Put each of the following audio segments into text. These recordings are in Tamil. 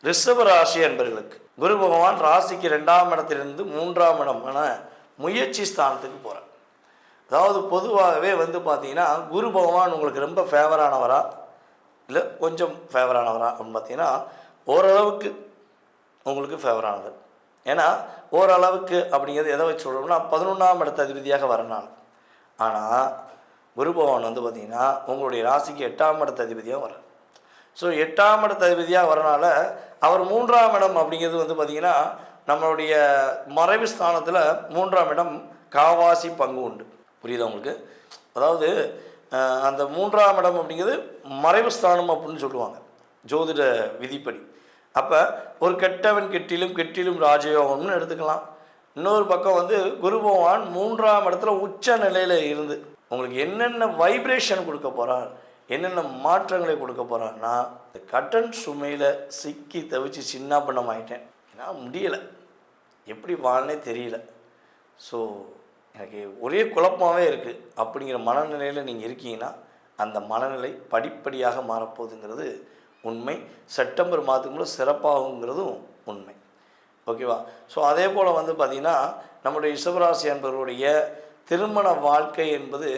ரிஷப ராசி அன்பர்களுக்கு குரு பகவான் ராசிக்கு 2ஆம் இடத்திலிருந்து 3ஆம் இடமான முயற்சி ஸ்தானத்துக்கு போகிறார். அதாவது பொதுவாகவே பார்த்தீங்கன்னா குரு பகவான் உங்களுக்கு ரொம்ப ஃபேவரானவரா இல்லை கொஞ்சம் ஃபேவரானவரா அப்படின்னு பார்த்தீங்கன்னா ஓரளவுக்கு உங்களுக்கு ஃபேவரானவர். ஏன்னா ஓரளவுக்கு அப்படிங்கிறது எதை வச்சு சொல்கிறோம்னா 11ஆம் இடத்த அதிபதியாக வரனால. ஆனால் குரு பகவான் பார்த்திங்கன்னா உங்களுடைய ராசிக்கு 8ஆம் இடத்த அதிபதியாக வர. ஸோ 8ஆம் இடத்த அதிபதியாக வரனால அவர் 3ஆம் இடம் அப்படிங்கிறது பார்த்திங்கன்னா நம்மளுடைய மறைவு ஸ்தானத்தில் 3ஆம் இடம் காவாசி பங்கு உண்டு. புரியுதா உங்களுக்கு? அதாவது அந்த 3ஆம் இடம் அப்படிங்கிறது மறைவு ஸ்தானம் அப்படின்னு சொல்லுவாங்க ஜோதிட விதிப்படி. அப்போ ஒரு கெட்டவன் கெட்டிலும் கெட்டிலும் ராஜயோகம்னு எடுத்துக்கலாம். இன்னொரு பக்கம் குரு பகவான் 3ஆம் இடத்துல உச்ச நிலையில் இருந்து உங்களுக்கு என்னென்ன வைப்ரேஷன் கொடுக்க போகிறார், என்னென்ன மாற்றங்களை கொடுக்க போகிறான்னா, இந்த கட்டன் சுமையில் சிக்கி தவிச்சு சின்ன பண்ணமாயிட்டேன், ஏன்னா முடியலை, எப்படி வாழ்னே தெரியல, ஸோ எனக்கு ஒரே குழப்பமாகவே இருக்குது அப்படிங்கிற மனநிலையில் நீங்கள் இருக்கீங்கன்னா அந்த மனநிலை படிப்படியாக மாறப்போகுதுங்கிறது உண்மை. செப்டம்பர் மாதத்துக்குள்ள சிறப்பாகுங்கிறதும் உண்மை. ஓகேவா? ஸோ அதே போல் பார்த்திங்கன்னா நம்முடைய ரிஷபராசி அன்பர்களுடைய திருமண வாழ்க்கை என்பது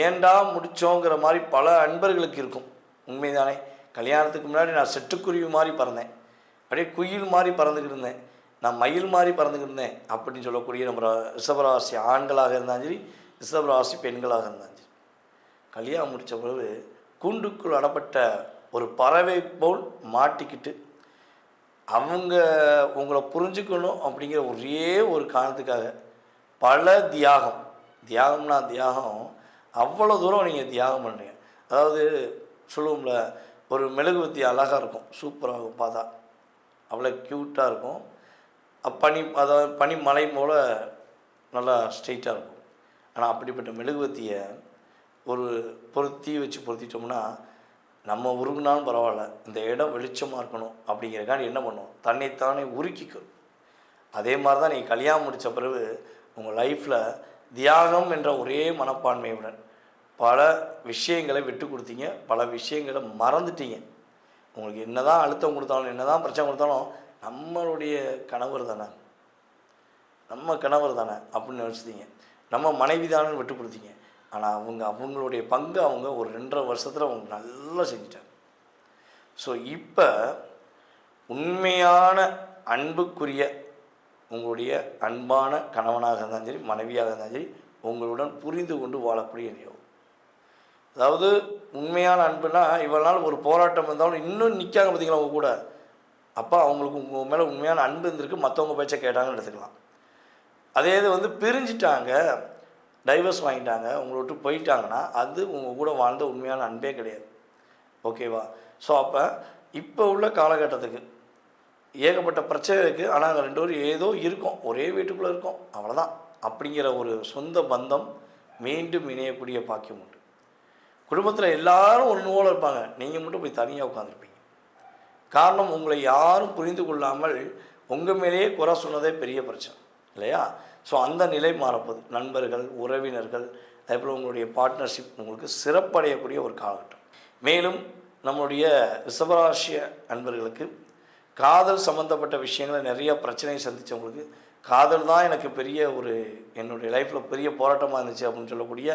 ஏண்டா முடித்தோங்கிற மாதிரி பல அன்பர்களுக்கு இருக்கும். உண்மைதானே? கல்யாணத்துக்கு முன்னாடி நான் செட்டுக்குருவி மாதிரி பறந்தேன், அப்படியே குயில் மாதிரி பறந்துக்கிட்டு இருந்தேன், நான் மயில் மாதிரி பறந்துக்கிட்டு இருந்தேன் அப்படின்னு சொல்லக்கூடிய நம்ம ரிஷபராசி ஆண்களாக இருந்தாலும் சரி, ரிஷபராசி பெண்களாக இருந்தாலும் சரி, கல்யாணம் முடித்த பிறகு கூண்டுக்குள் அடப்பட்ட ஒரு பறவை போல் மாட்டிக்கிட்டு அவங்க உங்களை புரிஞ்சுக்கணும் அப்படிங்கிற ஒரே ஒரு காரணத்துக்காக பல தியாகம்னா தியாகம் அவ்வளோ தூரம் நீங்கள் தியாகம் பண்ணுறீங்க. அதாவது சொல்லுவோம்ல, ஒரு மெழுகுவத்தி அழகாக இருக்கும், சூப்பராக இருக்கும், பார்த்தா அவ்வளோ க்யூட்டாக இருக்கும், அதாவது பனி மலை போல் நல்லா ஸ்ட்ரெயிட்டாக இருக்கும். ஆனால் அப்படிப்பட்ட மெழுகுவத்தியை ஒரு பொருத்தி வச்சு பொருத்திட்டோம்னா நம்ம உருகுனாலும் பரவாயில்ல, இந்த இடம் வெளிச்சமாக இருக்கணும் அப்படிங்கிறக்காண்டி என்ன பண்ணும், தன்னைத்தானே உருக்கிக்கும். அதே மாதிரி தான் நீங்கள் கல்யாணம் முடித்த பிறகு உங்கள் லைஃப்பில் தியாகம் என்ற ஒரே மனப்பான்மையுடன் பல விஷயங்களை விட்டு கொடுத்தீங்க, பல விஷயங்களை மறந்துட்டீங்க. உங்களுக்கு என்ன தான் அழுத்தம் கொடுத்தாலும், என்ன தான் பிரச்சனை கொடுத்தாலும் நம்மளுடைய கணவர் தானே, நம்ம கணவர் தானே அப்படின்னு நினச்சிட்டீங்க, நம்ம மனைவி தானே விட்டு கொடுத்தீங்க. ஆனால் அவங்களுடைய பங்கு ஒரு 2.5 வருஷத்தில் அவங்க நல்லா செஞ்சிட்டாங்க. ஸோ இப்போ உண்மையான அன்புக்குரிய உங்களுடைய அன்பான கணவனாக இருந்தாலும் சரி, மனைவியாக இருந்தாலும் சரி, உங்களுடன் புரிந்து கொண்டு வாழக்கூடிய யோகம். அதாவது உண்மையான அன்புனா இவ்வளோ நாள் ஒரு போராட்டம் இருந்தாலும் இன்னும் நிற்காங்க பார்த்தீங்களா அவங்க கூட, அப்போ அவங்களுக்கு உங்கள் மேலே உண்மையான அன்பு இருந்திருக்கு, மற்றவங்க பேச்சை கேட்டாங்கன்னு எடுத்துக்கலாம். அதே இது பிரிஞ்சிட்டாங்க, டைவர்ஸ் வாங்கிட்டாங்க, உங்களை விட்டு போயிட்டாங்கன்னா அது உங்கள் கூட வாழ்ந்த உண்மையான அன்பே கிடையாது. ஓகேவா? ஸோ அப்போ இப்போ உள்ள காலகட்டத்துக்கு ஏகப்பட்ட பிரச்சனை இருக்குது. ஆனால் அங்கே 2 பேரும் ஏதோ இருக்கும், ஒரே வீட்டுக்குள்ளே இருக்கும், அவ்வளோதான். அப்படிங்கிற ஒரு சொந்த பந்தம் மீண்டும் இணையக்கூடிய பாக்கியம் உண்டு. குடும்பத்தில் எல்லாரும் ஒன்று போல இருப்பாங்க, நீங்கள் மட்டும் போய் தனியாக உட்காந்துருப்பீங்க. காரணம், உங்களை யாரும் புரிந்து கொள்ளாமல் உங்கள் மேலேயே குறை சொன்னதே பெரிய பிரச்சனை இல்லையா? ஸோ அந்த நிலை மாறப்போகுது. நண்பர்கள், உறவினர்கள், அதேபோல் உங்களுடைய பார்ட்னர்ஷிப் உங்களுக்கு சிறப்படையக்கூடிய ஒரு காலகட்டம். மேலும் நம்மளுடைய ரிஷபராசி அன்பர்களுக்கு காதல் சம்மந்தப்பட்ட விஷயங்களை நிறைய பிரச்சனையை சந்தித்தவங்களுக்கு, காதல் தான் எனக்கு பெரிய என்னுடைய லைஃப்பில் பெரிய போராட்டமாக இருந்துச்சு அப்படின்னு சொல்லக்கூடிய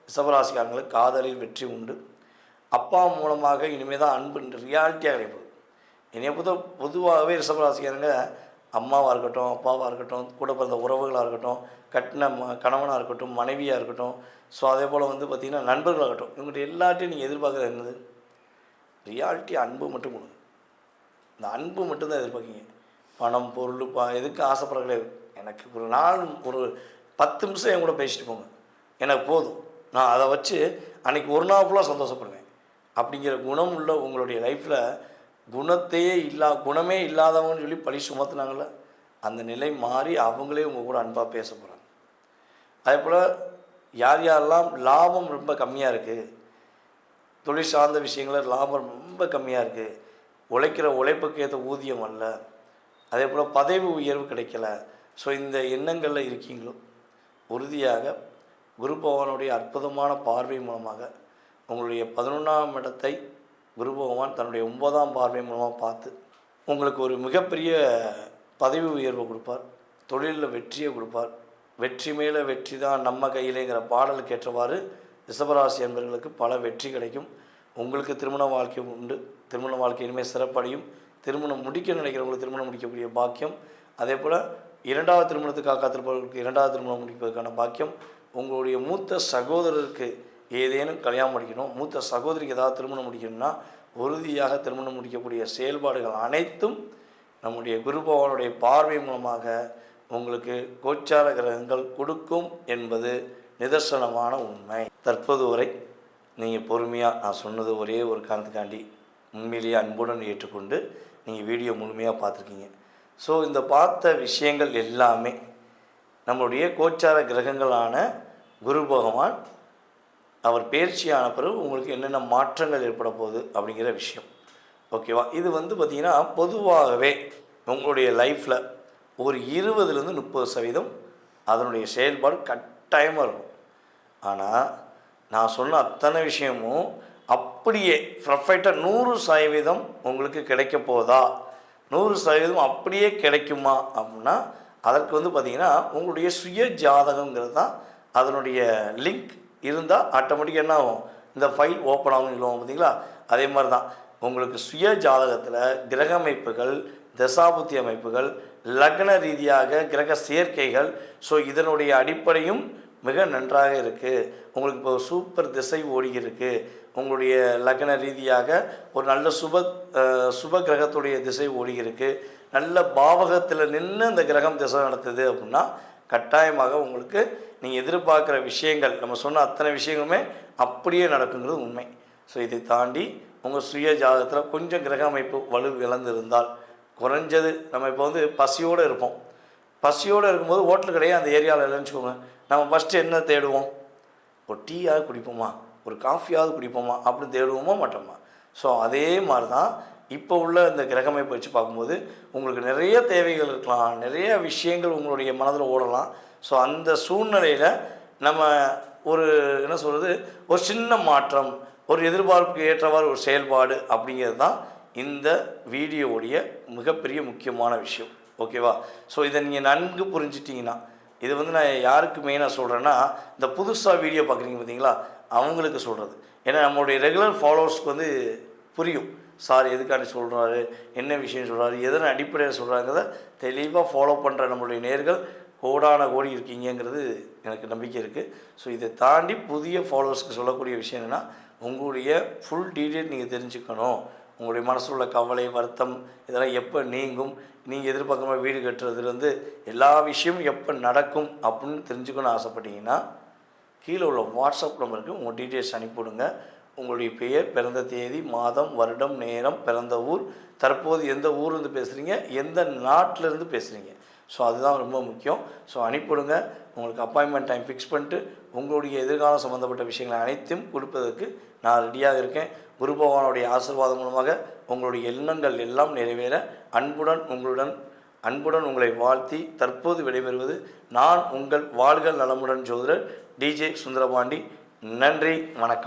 ரிஷபராசிக்காரங்களுக்கு காதலில் வெற்றி உண்டு. அப்பா மூலமாக இனிமேல் தான் அன்பு ரியாலிட்டியாக கிடைப்பது. என்னைய பொதுவாகவே ரிஷபராசிக்காரங்க அம்மாவாக இருக்கட்டும், அப்பாவாக இருக்கட்டும், கூட பிறந்த உறவுகளாக இருக்கட்டும், கட்டின கணவனாக இருக்கட்டும், மனைவியாக இருக்கட்டும், ஸோ அதே போல் பார்த்திங்கன்னா நண்பர்களாக இருக்கட்டும், இவங்கள்ட்ட எல்லாத்தையும் நீங்கள் எதிர்பார்க்குறது என்னது? ரியாலிட்டி அன்பு மட்டும் கொடுங்க. இந்த அன்பு மட்டும்தான் எதிர்பார்க்கிங்க. பணம், பொருள், எதுக்கு ஆசைப்படுறங்களே, எனக்கு ஒரு நாள் ஒரு 10 நிமிஷம் என் கூட பேசிட்டு போங்க, எனக்கு போதும், நான் அதை வச்சு அன்றைக்கி ஒரு நாள் ஃபுல்லாக சந்தோஷப்படுவேன் அப்படிங்கிற குணம் உள்ள உங்களுடைய லைஃப்பில் குணமே இல்லாதவங்கன்னு சொல்லி பழி சுமத்துனாங்கள, அந்த நிலை மாறி அவங்களே உங்கள் கூட அன்பாக பேச போகிறாங்க. அதே போல் யாரெல்லாம் லாபம் ரொம்ப கம்மியாக இருக்குது, தொழில் சார்ந்த விஷயங்களில் லாபம் ரொம்ப கம்மியாக இருக்குது, உழைக்கிற உழைப்புக்கு ஏற்ற ஊதியம் அல்ல, அதே போல் பதவி உயர்வு கிடைக்கல, ஸோ இந்த எண்ணங்களில் இருக்கீங்களோ, உறுதியாக குரு பகவானுடைய அற்புதமான பார்வை மூலமாக உங்களுடைய 11ஆம் இடத்தை குரு பகவான் தன்னுடைய 9ஆம் பார்வை மூலமாக பார்த்து உங்களுக்கு ஒரு மிகப்பெரிய பதவி உயர்வை கொடுப்பார், தொழிலில் வெற்றியை கொடுப்பார். வெற்றி மேலே வெற்றி தான் நம்ம கையிலேங்கிற பாடலுக்கு ஏற்றவாறு ரிஷபராசி என்பவர்களுக்கு பல வெற்றி கிடைக்கும். உங்களுக்கு திருமண வாழ்க்கை உண்டு, திருமண வாழ்க்கை இனிமேல் சிறப்படையும். திருமணம் முடிக்க நினைக்கிறவங்களுக்கு திருமணம் முடிக்கக்கூடிய பாக்கியம், அதே போல் இரண்டாவது திருமணத்துக்காக காத்திருப்பவர்களுக்கு இரண்டாவது திருமணம் முடிப்பதற்கான பாக்கியம். உங்களுடைய மூத்த சகோதரருக்கு ஏதேனும் கல்யாணம் முடிக்கணும், மூத்த சகோதரிக்கு ஏதாவது திருமணம் முடிக்கணும்னா உறுதியாக திருமணம் முடிக்கக்கூடிய செயல்பாடுகள் அனைத்தும் நம்முடைய குரு பகவானுடைய பார்வை மூலமாக உங்களுக்கு கோச்சார கிரகங்கள் கொடுக்கும் என்பது நிதர்சனமான உண்மை. தற்போது வரை நீங்கள் பொறுமையாக நான் சொன்னது ஒரே ஒரு காரணத்துக்காண்டி உண்மையிலேயே அன்புடன் ஏற்றுக்கொண்டு நீங்கள் வீடியோ முழுமையாக பார்த்துருக்கீங்க. ஸோ இந்த பார்த்த விஷயங்கள் எல்லாமே நம்மளுடைய கோச்சார கிரகங்களான குரு பகவான் அவர் பயிற்சியான பிறகு உங்களுக்கு என்னென்ன மாற்றங்கள் ஏற்பட போகுது அப்படிங்கிற விஷயம். ஓகேவா? இது பார்த்திங்கன்னா பொதுவாகவே உங்களுடைய லைஃப்பில் ஒரு 20-30% அதனுடைய செயல்பாடு கட்டாயமாக இருக்கும். ஆனால் நான் சொன்ன அத்தனை விஷயமும் அப்படியே பர்ஃபெக்டாக 100% உங்களுக்கு கிடைக்க போதா, 100% அப்படியே கிடைக்குமா அப்படின்னா அதற்கு பார்த்திங்கன்னா உங்களுடைய சுய ஜாதகங்கிறது தான் அதனுடைய லிங்க் இருந்தால் ஆட்டோமேட்டிக்காக என்ன ஆகும், இந்த ஃபைல் ஓப்பன் ஆகும் சொல்லுவோம் பார்த்திங்களா. அதே மாதிரி தான் உங்களுக்கு சுய ஜாதகத்தில் கிரக அமைப்புகள், தசாபுத்தி அமைப்புகள், லக்ன ரீதியாக கிரக சேர்க்கைகள், ஸோ இதனுடைய அடிப்படையும் மிக நன்றாக இருக்குது. உங்களுக்கு இப்போ சூப்பர் திசை ஓடிக்கிருக்கு. உங்களுடைய லக்ன ரீதியாக ஒரு நல்ல சுப கிரகத்துடைய திசை ஓடிக்கிருக்கு. நல்ல பாவகத்தில் நின்று அந்த கிரகம் திசை நடத்துது அப்படின்னா கட்டாயமாக உங்களுக்கு நீங்கள் எதிர்பார்க்குற விஷயங்கள், நம்ம சொன்ன அத்தனை விஷயங்களுமே அப்படியே நடக்குங்கிறது உண்மை. ஸோ இதை தாண்டி உங்கள் சுய ஜாதகத்தில் கொஞ்சம் கிரக அமைப்பு வலு இழந்திருந்தால், குறைஞ்சது நம்ம இப்போ பசியோடு இருப்போம். பசியோடு இருக்கும்போது ஹோட்டல் கடையே அந்த ஏரியாவில் இல்லைன்னு நம்ம ஃபஸ்ட்டு என்ன தேடுவோம், ஒரு டீயாவது குடிப்போமா, ஒரு காஃபியாவது குடிப்போமா அப்படின்னு தேடுவோமா மாட்டோமா? ஸோ அதே மாதிரி தான் இப்போ உள்ள இந்த கிரகமைப்பை வச்சு பார்க்கும்போது உங்களுக்கு நிறைய தேவைகள் இருக்கலாம், நிறைய விஷயங்கள் உங்களுடைய மனதில் ஓடலாம். ஸோ அந்த சூழ்நிலையில் நம்ம ஒரு என்ன சொல்கிறது, ஒரு சின்ன மாற்றம், ஒரு எதிர்பார்ப்புக்கு ஏற்றவாறு ஒரு செயல்பாடு அப்படிங்கிறது தான் இந்த வீடியோவுடைய மிகப்பெரிய முக்கியமான விஷயம். ஓகேவா? ஸோ இதை நீங்கள் நன்கு புரிஞ்சிட்டிங்கன்னா, இது நான் யாருக்கு மெயினாக சொல்கிறேன்னா, இந்த புதுசாக வீடியோ பார்க்குறீங்க பார்த்தீங்களா, அவங்களுக்கு சொல்கிறது. ஏன்னா நம்மளுடைய ரெகுலர் ஃபாலோவர்ஸ்க்கு புரியும், சார் எதுக்காண்டி சொல்கிறாரு, என்ன விஷயம் சொல்கிறாரு, எதனை அடிப்படையில் சொல்கிறாங்கிறத தெளிவாக ஃபாலோ பண்ணுற நம்மளுடைய நேர்கள் கோடான கோடி இருக்கீங்கிறது எனக்கு நம்பிக்கை இருக்குது. ஸோ இதை தாண்டி புதிய ஃபாலோவர்ஸ்க்கு சொல்லக்கூடிய விஷயம் என்னென்னா, உங்களுடைய ஃபுல் டீட்டெயில் நீங்கள் தெரிஞ்சுக்கணும். உங்களுடைய மனசில் உள்ள கவலை, வருத்தம் இதெல்லாம் எப்போ நீங்கும், நீங்கள் எதிர்பார்க்குற வீடு கட்டுறதுலேருந்து எல்லா விஷயமும் எப்போ நடக்கும் அப்படின்னு தெரிஞ்சுக்கணும்னு ஆசைப்பட்டீங்கன்னா கீழே உள்ள வாட்ஸ்அப் நம்பருக்கு உங்கள் டீட்டெயில்ஸ் அனுப்பிவிடுங்க. உங்களுடைய பெயர், பிறந்த தேதி, மாதம், வருடம், நேரம், பிறந்த ஊர், தற்போது எந்த ஊர்லேருந்து பேசுகிறீங்க, எந்த நாட்டிலேருந்து பேசுகிறீங்க, ஸோ அதுதான் ரொம்ப முக்கியம். ஸோ அனுப்பிவிடுங்க. உங்களுக்கு அப்பாயின்மெண்ட் டைம் ஃபிக்ஸ் பண்ணிட்டு உங்களுடைய எதிர்காலம் சம்மந்தப்பட்ட விஷயங்களை அனைத்தையும் கொடுப்பதற்கு நான் ரெடியாக இருக்கேன். குரு பகவானுடைய ஆசீர்வாதம் மூலமாக உங்களுடைய எண்ணங்கள் எல்லாம் நிறைவேற அன்புடன் உங்களை வாழ்த்தி தற்போது விடைபெறுவது நான் உங்கள் வாழ்க நலமுடன் ஜோதிடர் DJ சுந்தரபாண்டி. நன்றி, வணக்கம்.